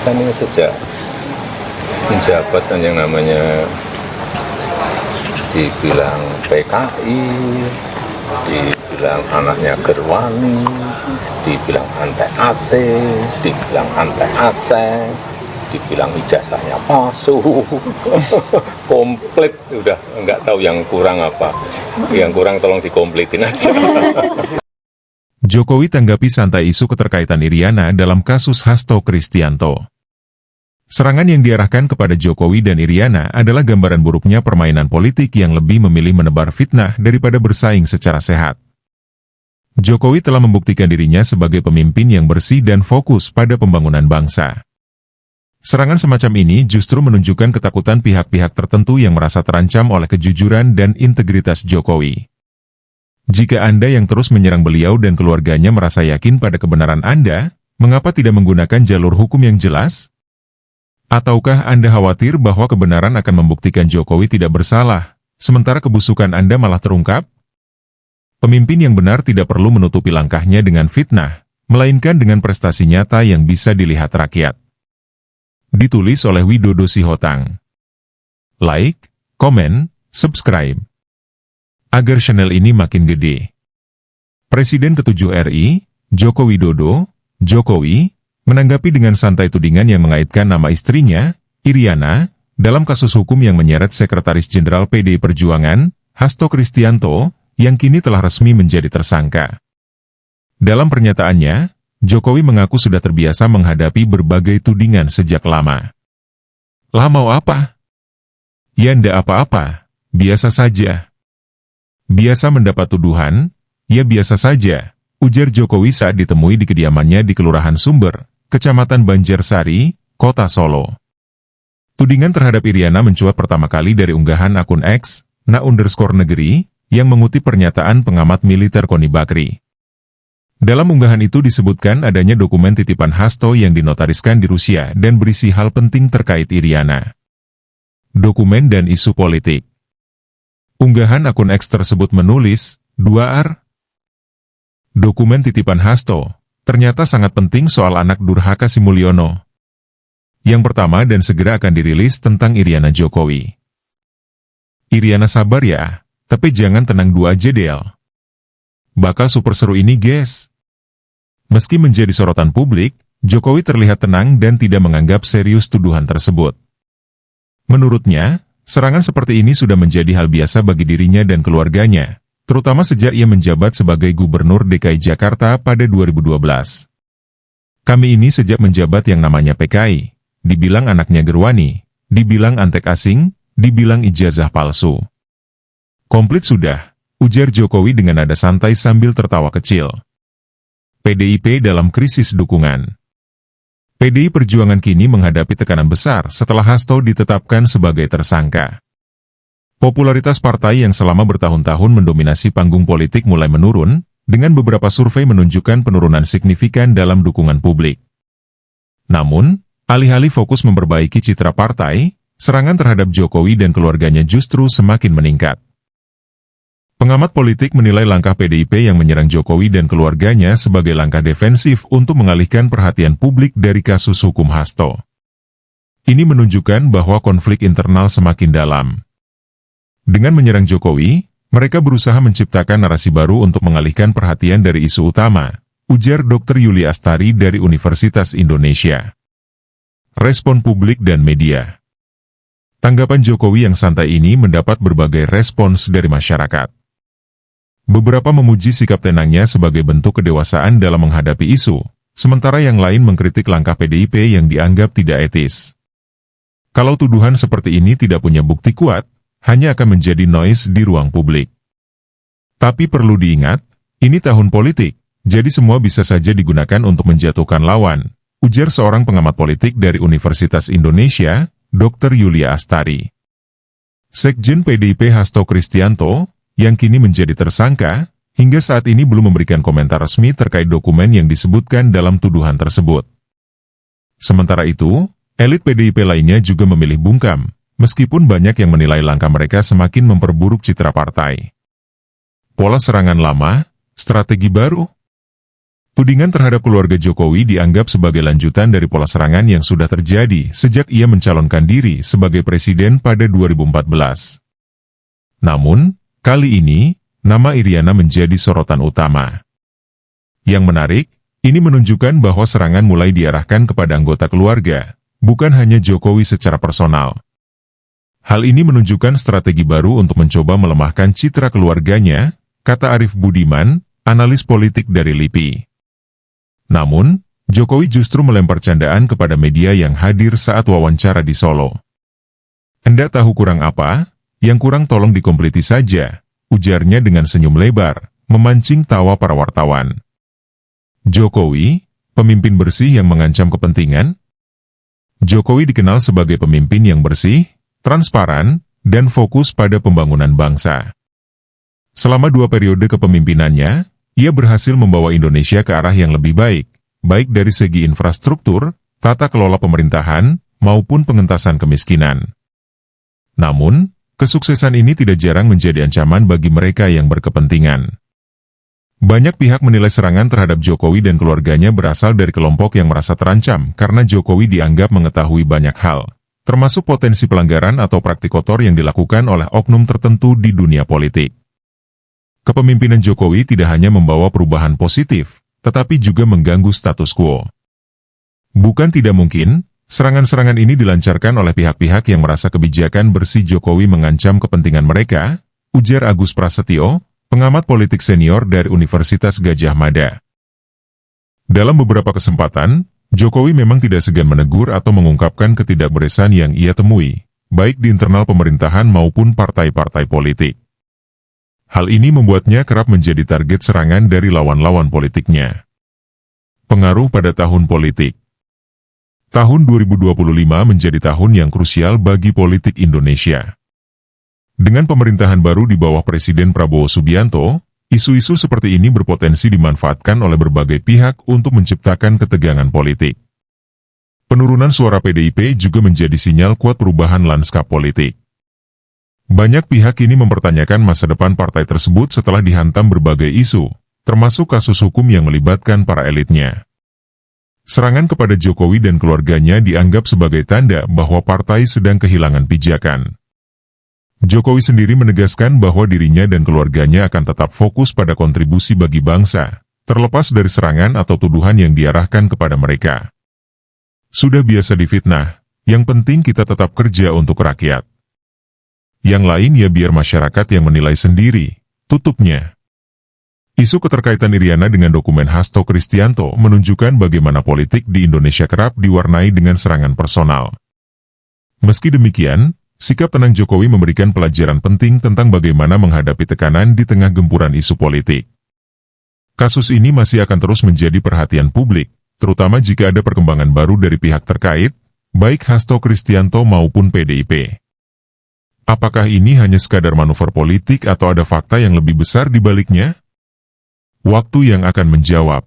kan ini sejak menjabat kan yang namanya dibilang PKI, dibilang anaknya Gerwani, dibilang anti AC, dibilang anti AC, dibilang ijazahnya palsu, komplit, udah nggak tahu yang kurang apa. Yang kurang tolong dikomplitin aja. Jokowi tanggapi santai isu keterkaitan Iriana dalam kasus Hasto Kristianto. Serangan yang diarahkan kepada Jokowi dan Iriana adalah gambaran buruknya permainan politik yang lebih memilih menebar fitnah daripada bersaing secara sehat. Jokowi telah membuktikan dirinya sebagai pemimpin yang bersih dan fokus pada pembangunan bangsa. Serangan semacam ini justru menunjukkan ketakutan pihak-pihak tertentu yang merasa terancam oleh kejujuran dan integritas Jokowi. Jika Anda yang terus menyerang beliau dan keluarganya merasa yakin pada kebenaran Anda, mengapa tidak menggunakan jalur hukum yang jelas? Ataukah Anda khawatir bahwa kebenaran akan membuktikan Jokowi tidak bersalah, sementara kebusukan Anda malah terungkap? Pemimpin yang benar tidak perlu menutupi langkahnya dengan fitnah, melainkan dengan prestasi nyata yang bisa dilihat rakyat. Ditulis oleh Widodo Sihotang. Like, komen, subscribe. Agar channel ini makin gede. Presiden ke-7 RI, Joko Widodo, Jokowi, menanggapi dengan santai tudingan yang mengaitkan nama istrinya, Iriana, dalam kasus hukum yang menyeret Sekretaris Jenderal PDI Perjuangan, Hasto Kristianto, yang kini telah resmi menjadi tersangka. Dalam pernyataannya, Jokowi mengaku sudah terbiasa menghadapi berbagai tudingan sejak lama. Lah mau apa? Ya ndak apa-apa, biasa saja. Biasa mendapat tuduhan, ya biasa saja, ujar Jokowi saat ditemui di kediamannya di Kelurahan Sumber, Kecamatan Banjarsari, Kota Solo. Tudingan terhadap Iriana mencuat pertama kali dari unggahan akun X, _negeri, yang mengutip pernyataan pengamat militer Koni Bakri. Dalam unggahan itu disebutkan adanya dokumen titipan Hasto yang dinotariskan di Rusia dan berisi hal penting terkait Iriana. Dokumen dan isu politik. Unggahan akun X tersebut menulis, 2R. Dokumen titipan Hasto, ternyata sangat penting soal anak durhaka si Mulyono. Yang pertama dan segera akan dirilis tentang Iriana Jokowi. Iriana sabar ya, tapi jangan tenang dua aja Del. Bakal super seru ini guys. Meski menjadi sorotan publik, Jokowi terlihat tenang dan tidak menganggap serius tuduhan tersebut. Menurutnya, serangan seperti ini sudah menjadi hal biasa bagi dirinya dan keluarganya, terutama sejak ia menjabat sebagai Gubernur DKI Jakarta pada 2012. Kami ini sejak menjabat yang namanya PKI, dibilang anaknya Gerwani, dibilang antek asing, dibilang ijazah palsu. Komplit sudah, ujar Jokowi dengan nada santai sambil tertawa kecil. PDIP dalam krisis dukungan. PDI Perjuangan kini menghadapi tekanan besar setelah Hasto ditetapkan sebagai tersangka. Popularitas partai yang selama bertahun-tahun mendominasi panggung politik mulai menurun, dengan beberapa survei menunjukkan penurunan signifikan dalam dukungan publik. Namun, alih-alih fokus memperbaiki citra partai, serangan terhadap Jokowi dan keluarganya justru semakin meningkat. Pengamat politik menilai langkah PDIP yang menyerang Jokowi dan keluarganya sebagai langkah defensif untuk mengalihkan perhatian publik dari kasus hukum Hasto. Ini menunjukkan bahwa konflik internal semakin dalam. Dengan menyerang Jokowi, mereka berusaha menciptakan narasi baru untuk mengalihkan perhatian dari isu utama, ujar Dr. Yuli Astari dari Universitas Indonesia. Respon publik dan media. Tanggapan Jokowi yang santai ini mendapat berbagai respons dari masyarakat. Beberapa memuji sikap tenangnya sebagai bentuk kedewasaan dalam menghadapi isu, sementara yang lain mengkritik langkah PDIP yang dianggap tidak etis. Kalau tuduhan seperti ini tidak punya bukti kuat, hanya akan menjadi noise di ruang publik. Tapi perlu diingat, ini tahun politik, jadi semua bisa saja digunakan untuk menjatuhkan lawan, ujar seorang pengamat politik dari Universitas Indonesia, Dr. Yulia Astari. Sekjen PDIP Hasto Kristianto, yang kini menjadi tersangka, hingga saat ini belum memberikan komentar resmi terkait dokumen yang disebutkan dalam tuduhan tersebut. Sementara itu, elit PDIP lainnya juga memilih bungkam, meskipun banyak yang menilai langkah mereka semakin memperburuk citra partai. Pola serangan lama, strategi baru. Tudingan terhadap keluarga Jokowi dianggap sebagai lanjutan dari pola serangan yang sudah terjadi sejak ia mencalonkan diri sebagai presiden pada 2014. Namun, kali ini, nama Iriana menjadi sorotan utama. Yang menarik, ini menunjukkan bahwa serangan mulai diarahkan kepada anggota keluarga, bukan hanya Jokowi secara personal. Hal ini menunjukkan strategi baru untuk mencoba melemahkan citra keluarganya, kata Arief Budiman, analis politik dari LIPI. Namun, Jokowi justru melempar candaan kepada media yang hadir saat wawancara di Solo. "Anda tahu kurang apa? Yang kurang tolong dikompleti saja," ujarnya dengan senyum lebar, memancing tawa para wartawan. Jokowi, pemimpin bersih yang mengancam kepentingan? Jokowi dikenal sebagai pemimpin yang bersih, transparan, dan fokus pada pembangunan bangsa. Selama 2 periode kepemimpinannya, ia berhasil membawa Indonesia ke arah yang lebih baik, baik dari segi infrastruktur, tata kelola pemerintahan, maupun pengentasan kemiskinan. Namun, kesuksesan ini tidak jarang menjadi ancaman bagi mereka yang berkepentingan. Banyak pihak menilai serangan terhadap Jokowi dan keluarganya berasal dari kelompok yang merasa terancam karena Jokowi dianggap mengetahui banyak hal, termasuk potensi pelanggaran atau praktik kotor yang dilakukan oleh oknum tertentu di dunia politik. Kepemimpinan Jokowi tidak hanya membawa perubahan positif, tetapi juga mengganggu status quo. Bukan tidak mungkin, serangan-serangan ini dilancarkan oleh pihak-pihak yang merasa kebijakan bersih Jokowi mengancam kepentingan mereka, ujar Agus Prasetyo, pengamat politik senior dari Universitas Gadjah Mada. Dalam beberapa kesempatan, Jokowi memang tidak segan menegur atau mengungkapkan ketidakberesan yang ia temui, baik di internal pemerintahan maupun partai-partai politik. Hal ini membuatnya kerap menjadi target serangan dari lawan-lawan politiknya. Pengaruh pada tahun politik. Tahun 2025 menjadi tahun yang krusial bagi politik Indonesia. Dengan pemerintahan baru di bawah Presiden Prabowo Subianto, isu-isu seperti ini berpotensi dimanfaatkan oleh berbagai pihak untuk menciptakan ketegangan politik. Penurunan suara PDIP juga menjadi sinyal kuat perubahan lanskap politik. Banyak pihak kini mempertanyakan masa depan partai tersebut setelah dihantam berbagai isu, termasuk kasus hukum yang melibatkan para elitnya. Serangan kepada Jokowi dan keluarganya dianggap sebagai tanda bahwa partai sedang kehilangan pijakan. Jokowi sendiri menegaskan bahwa dirinya dan keluarganya akan tetap fokus pada kontribusi bagi bangsa, terlepas dari serangan atau tuduhan yang diarahkan kepada mereka. "Sudah biasa difitnah, yang penting kita tetap kerja untuk rakyat. Yang lain ya biar masyarakat yang menilai sendiri," tutupnya. Isu keterkaitan Iriana dengan dokumen Hasto Kristianto menunjukkan bagaimana politik di Indonesia kerap diwarnai dengan serangan personal. Meski demikian, sikap tenang Jokowi memberikan pelajaran penting tentang bagaimana menghadapi tekanan di tengah gempuran isu politik. Kasus ini masih akan terus menjadi perhatian publik, terutama jika ada perkembangan baru dari pihak terkait, baik Hasto Kristianto maupun PDIP. Apakah ini hanya sekadar manuver politik atau ada fakta yang lebih besar di baliknya? Waktu yang akan menjawab.